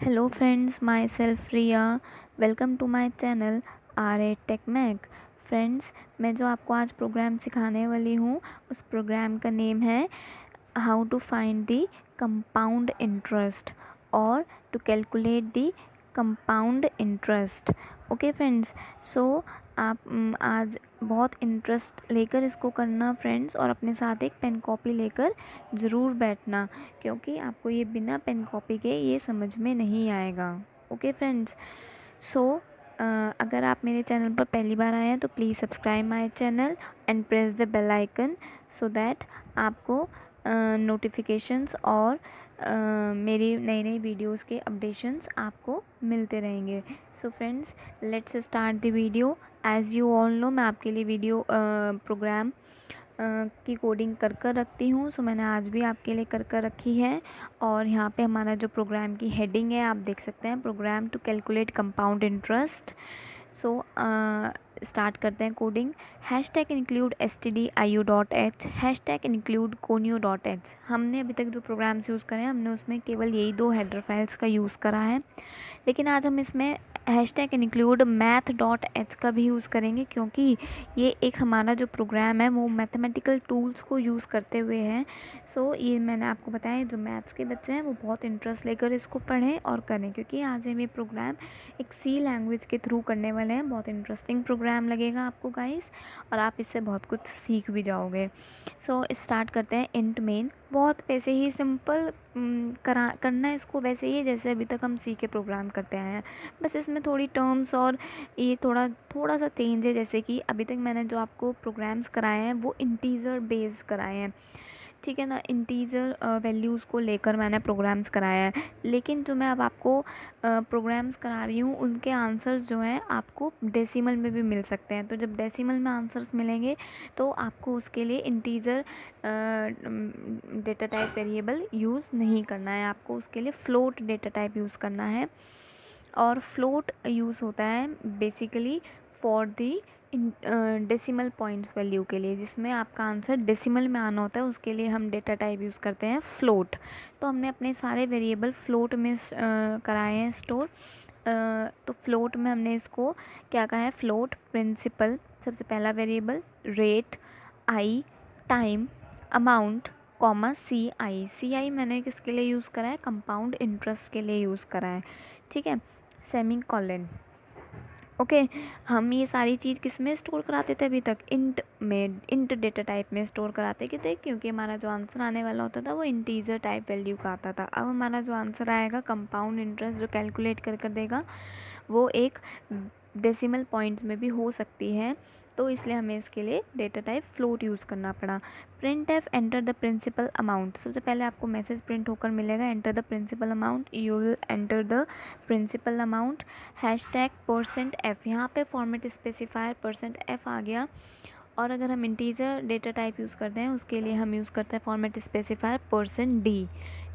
Hello friends, myself Riya. Welcome to my channel RA tech Mac. Friends, मैं जो आपको आज प्रोग्राम सिखाने वाली हूँ उस प्रोग्राम का नेम है how to find the compound interest और to calculate the compound interest. Okay friends, so आप आज बहुत इंटरेस्ट लेकर इसको करना फ्रेंड्स, और अपने साथ एक पेन कॉपी लेकर ज़रूर बैठना, क्योंकि आपको ये बिना पेन कॉपी के ये समझ में नहीं आएगा। ओके फ्रेंड्स, सो अगर आप मेरे चैनल पर पहली बार आए हैं तो please subscribe my channel and press the bell icon so that आपको नोटिफिकेशंस और मेरी नई नई वीडियोस के अपडेशंस आपको मिलते रहेंगे। So friends, let's start the video. As you all know, मैं आपके लिए वीडियो प्रोग्राम की कोडिंग कर कर रखती हूँ। सो मैंने आज भी आपके लिए कर कर रखी है, और यहाँ पे हमारा जो प्रोग्राम की हेडिंग है आप देख सकते हैं, program to calculate compound interest. So start करते हैं coding. Hashtag include stdio.h, hashtag include conio.h। हमने अभी तक जो प्रोग्राम्स यूज़ करे हैं हमने उसमें केवल यही दो हेडर फाइल्स का यूज़ करा है, लेकिन आज हम इसमें हैशटैग इंक्लूड math.h का भी यूज़ करेंगे, क्योंकि ये एक हमारा जो प्रोग्राम है वो मैथमेटिकल टूल्स को यूज़ करते हुए है। सो ये मैंने आपको बताया, जो मैथ्स के बच्चे हैं वो बहुत इंटरेस्ट लेकर इसको पढ़ें और करें, क्योंकि आज हम ये प्रोग्राम एक सी लैंग्वेज के थ्रू करने वाले हैं। बहुत इंटरेस्टिंग प्रोग्राम लगेगा आपको गाइस, और आप इससे बहुत कुछ सीख भी जाओगे। सो स्टार्ट करते हैं। इंट मेन, बहुत वैसे ही सिंपल करना है इसको वैसे ही जैसे अभी तक हम सी के प्रोग्राम करते आए हैं, बस इसमें थोड़ी टर्म्स और ये थोड़ा थोड़ा सा चेंज है। जैसे कि अभी तक मैंने जो आपको प्रोग्राम्स कराए हैं वो इंटीजर बेस्ड कराए हैं, ठीक है ना। इंटीजर वैल्यूज़ को लेकर मैंने प्रोग्राम्स कराया है, लेकिन जो मैं अब आपको प्रोग्राम्स करा रही हूँ उनके आंसर्स जो हैं आपको डेसिमल में भी मिल सकते हैं। तो जब डेसिमल में आंसर्स मिलेंगे तो आपको उसके लिए integer data type variable use नहीं करना है, आपको उसके लिए फ्लोट डेटा टाइप यूज़ करना है। और फ्लोट यूज़ होता है basically for the decimal points value के लिए, जिसमें आपका आंसर डेसिमल में आना होता है, उसके लिए हम डेटा टाइप यूज़ करते हैं फ्लोट। तो हमने अपने सारे वेरिएबल फ्लोट में कराए हैं स्टोर। तो फ्लोट में हमने इसको क्या कहा है, फ्लोट प्रिंसिपल सबसे पहला वेरिएबल, रेट, आई, टाइम, अमाउंट, कॉमा सी आई मैंने किसके लिए यूज़ करा है, कंपाउंड इंटरेस्ट के लिए यूज़ करा है, ठीक है। Semi colon. ओके, हम ये सारी चीज़ किस में स्टोर कराते थे अभी तक, इंट में, इंट डेटा टाइप में स्टोर कराते थे, क्योंकि हमारा जो आंसर आने वाला होता था वो इंटीजर टाइप वैल्यू का आता था। अब हमारा जो आंसर आएगा कंपाउंड इंटरेस्ट जो कैलकुलेट कर कर देगा वो एक डेसिमल पॉइंट्स में भी हो सकती है, तो इसलिए हमें इसके लिए डेटा टाइप फ्लोट यूज़ करना पड़ा। Print f enter the principal amount, सबसे पहले आपको मैसेज प्रिंट होकर मिलेगा enter the principal amount, you will enter the principal amount. Hashtag percent f, यहाँ पे फॉर्मेट स्पेसिफायर परसेंट एफ आ गया, और अगर हम इंटीजर डेटा टाइप यूज़ करते हैं उसके लिए हम यूज़ करते हैं फॉर्मेट स्पेसिफायर परसेंट डी,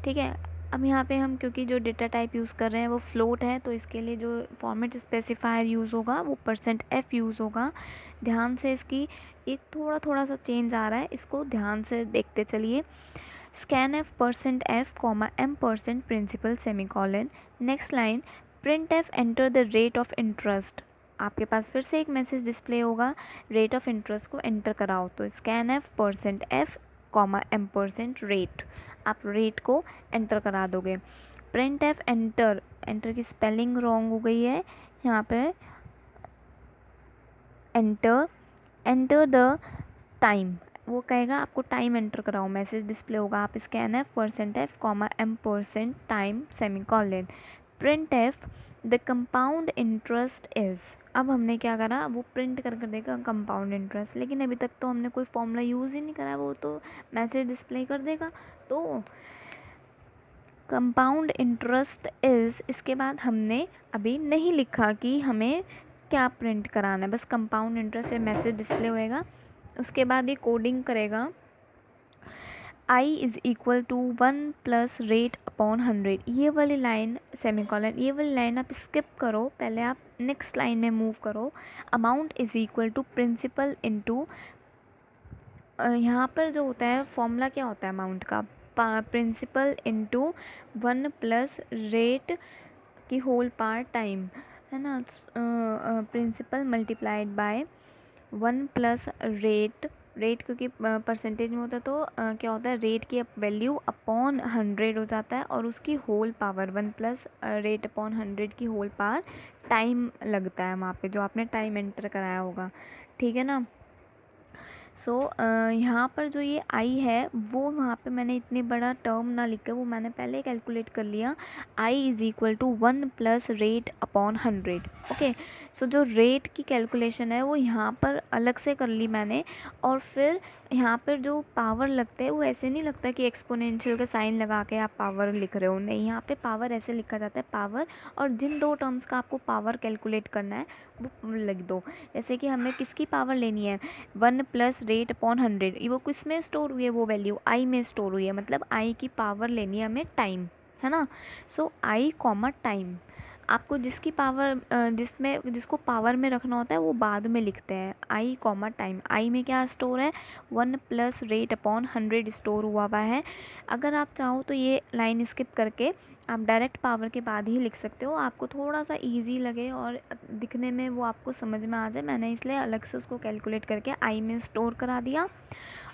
ठीक है। अब यहाँ पे हम क्योंकि जो डेटा टाइप यूज़ कर रहे हैं वो फ्लोट है, तो इसके लिए जो फॉर्मेट स्पेसिफायर यूज़ होगा वो परसेंट एफ यूज़ होगा। ध्यान से इसकी एक थोड़ा थोड़ा सा चेंज आ रहा है, इसको ध्यान से देखते चलिए। Scan f percent f comma m percent principal semicolon. Next line, print f enter the rate of interest, आपके पास फिर से एक मैसेज डिस्प्ले होगा, रेट ऑफ इंटरेस्ट को एंटर कराओ, तो scan f percent f comma m percent rate, आप रेट को एंटर करा दोगे। प्रिंट एफ एंटर, एंटर की स्पेलिंग रॉन्ग हो गई है यहाँ पे, एंटर, एंटर द टाइम, वो कहेगा आपको टाइम एंटर कराओ, मैसेज डिस्प्ले होगा, आप scan f percent f comma m percent time semicolon. Print f the compound interest is, अब हमने क्या करा, वो प्रिंट कर कर देगा कंपाउंड इंटरेस्ट, लेकिन अभी तक तो हमने कोई फॉर्मूला यूज़ ही नहीं करा, वो तो मैसेज डिस्प्ले कर देगा। तो कंपाउंड इंटरेस्ट इज़, इसके बाद हमने अभी नहीं लिखा कि हमें क्या प्रिंट कराना है, बस कंपाउंड इंटरेस्ट से मैसेज डिस्प्ले होएगा। उसके बाद ये कोडिंग करेगा, I is equal to 1 plus rate upon 100, ये वाली लाइन सेमी कॉलन, ये वाली लाइन आप स्किप करो, पहले आप नेक्स्ट लाइन में मूव करो। Amount is equal to principal into, यहाँ पर जो होता है फॉर्मूला क्या होता है अमाउंट का, प्रिंसिपल इनटू 1 प्लस रेट की होल पावर टाइम, है ना, principal multiplied by 1 plus rate, rate क्योंकि परसेंटेज में होता है तो क्या होता है, रेट की वैल्यू अपॉन 100 हो जाता है और उसकी whole power 1 plus rate upon 100 की होल पावर टाइम लगता है वहाँ पे, जो आपने टाइम एंटर कराया होगा, ठीक है ना। सो यहाँ पर जो ये आई है वो वहाँ पे मैंने इतने बड़ा टर्म ना लिख के वो मैंने पहले कैलकुलेट कर लिया, I is equal to 1 plus rate upon 100। Okay, so जो रेट की कैलकुलेशन है वो यहाँ पर अलग से कर ली मैंने, और फिर यहाँ पर जो पावर लगता है वो ऐसे नहीं लगता कि एक्सपोनेंशियल का साइन लगा के आप पावर लिख रहे हो, नहीं, यहाँ पे पावर ऐसे लिखा जाता है पावर, और जिन दो टर्म्स का आपको पावर कैलकुलेट करना है वो लिख दो। जैसे कि हमें किसकी पावर लेनी है, 1 प्लस रेट अपॉन 100, वो किस में स्टोर हुई है, वो वैल्यू आई में स्टोर हुई है, मतलब आई की पावर लेनी है हमें टाइम, है ना। सो आई कॉमा टाइम, आपको जिसकी पावर जिसको पावर में रखना होता है वो बाद में लिखते हैं, आई कॉमा टाइम। आई में क्या स्टोर है, 1 प्लस रेट अपॉन 100 स्टोर हुआ है। अगर आप चाहो तो ये लाइन स्किप करके आप डायरेक्ट पावर के बाद ही लिख सकते हो, आपको थोड़ा सा इजी लगे और दिखने में वो आपको समझ में आ जाए, मैंने इसलिए अलग से उसको कैलकुलेट करके आई में स्टोर करा दिया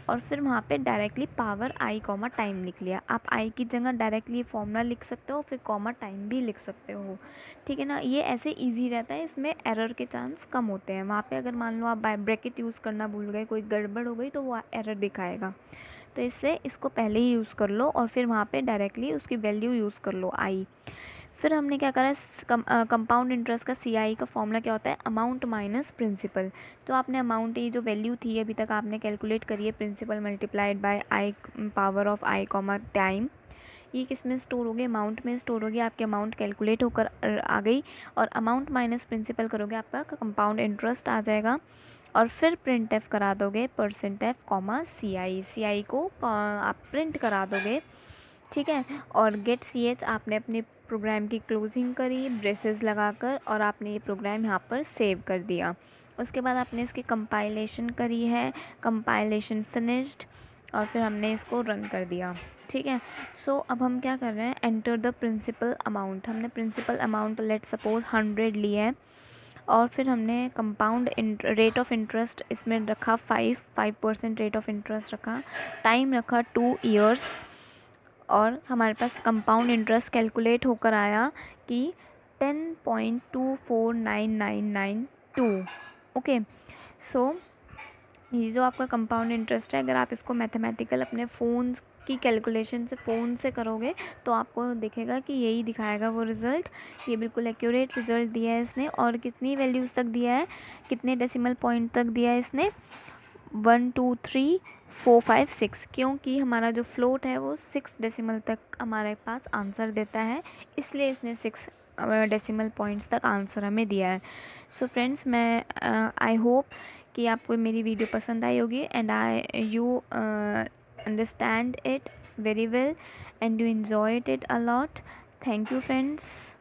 और फिर वहाँ पे डायरेक्टली पावर आई कॉमा टाइम लिख लिया। आप आई की जगह डायरेक्टली फॉर्मूला लिख सकते हो, फिर कॉमा टाइम भी लिख सकते हो, ठीक है ना। ये ऐसे इजी रहता है, इसमें एरर के चांस कम होते हैं। वहाँ पे अगर मान लो आप ब्रैकेट यूज़ करना भूल गए, कोई गड़बड़ हो गई तो वो एरर दिखाएगा, तो इससे इसको पहले ही यूज़ कर लो और फिर वहाँ पे डायरेक्टली उसकी वैल्यू यूज़ कर लो आई। फिर हमने क्या करा, कंपाउंड इंटरेस्ट का CI का फॉर्मूला क्या होता है, अमाउंट माइनस प्रिंसिपल। तो आपने अमाउंट, ये जो वैल्यू थी अभी तक आपने कैलकुलेट करी है, principal multiplied by i power of i comma time, ये किस में स्टोर हो गई, अमाउंट में स्टोर हो गया, आपकी अमाउंट कैलकुलेट होकर आ गई, और अमाउंट माइनस प्रिंसिपल करोगे आपका कंपाउंड इंटरेस्ट आ जाएगा, और फिर प्रिंट एफ करा दोगे परसेंट एफ कॉमा CI को आप प्रिंट करा दोगे, ठीक है। और गेट CH आपने अपने प्रोग्राम की क्लोजिंग करी ब्रेसेस लगाकर, और आपने ये प्रोग्राम यहाँ पर सेव कर दिया। उसके बाद आपने इसकी कंपाइलेशन करी है, कंपाइलेशन फिनिश्ड, और फिर हमने इसको रन कर दिया, ठीक है। सो अब हम क्या कर रहे हैं, एंटर द प्रिंसिपल अमाउंट। हमने प्रिंसिपल अमाउंट लेट सपोज 100 ली है, और फिर हमने कंपाउंड रेट ऑफ इंटरेस्ट इसमें रखा 5% रेट ऑफ इंटरेस्ट रखा, टाइम रखा 2 ईयर्स, और हमारे पास कंपाउंड इंटरेस्ट कैलकुलेट होकर आया कि 10.249992। ओके, सो ये जो आपका कंपाउंड इंटरेस्ट है, अगर आप इसको मैथमेटिकल अपने फ़ोन्स की कैलकुलेशन से फ़ोन से करोगे तो आपको दिखेगा कि यही दिखाएगा वो रिज़ल्ट। ये बिल्कुल एक्यूरेट रिज़ल्ट दिया है इसने, और कितनी वैल्यूज़ तक दिया है, कितने डेसिमल पॉइंट तक दिया है इसने, 1 2 3 4 5 6, क्योंकि हमारा जो फ्लोट है वो 6 डेसिमल तक हमारे पास आंसर देता है, इसलिए इसने 6 डेसिमल पॉइंट्स तक आंसर हमें दिया है। सो फ्रेंड्स, मैं आई होप कि आपको मेरी वीडियो पसंद आई होगी, and you understand it very well and you enjoyed it a lot. Thank you friends.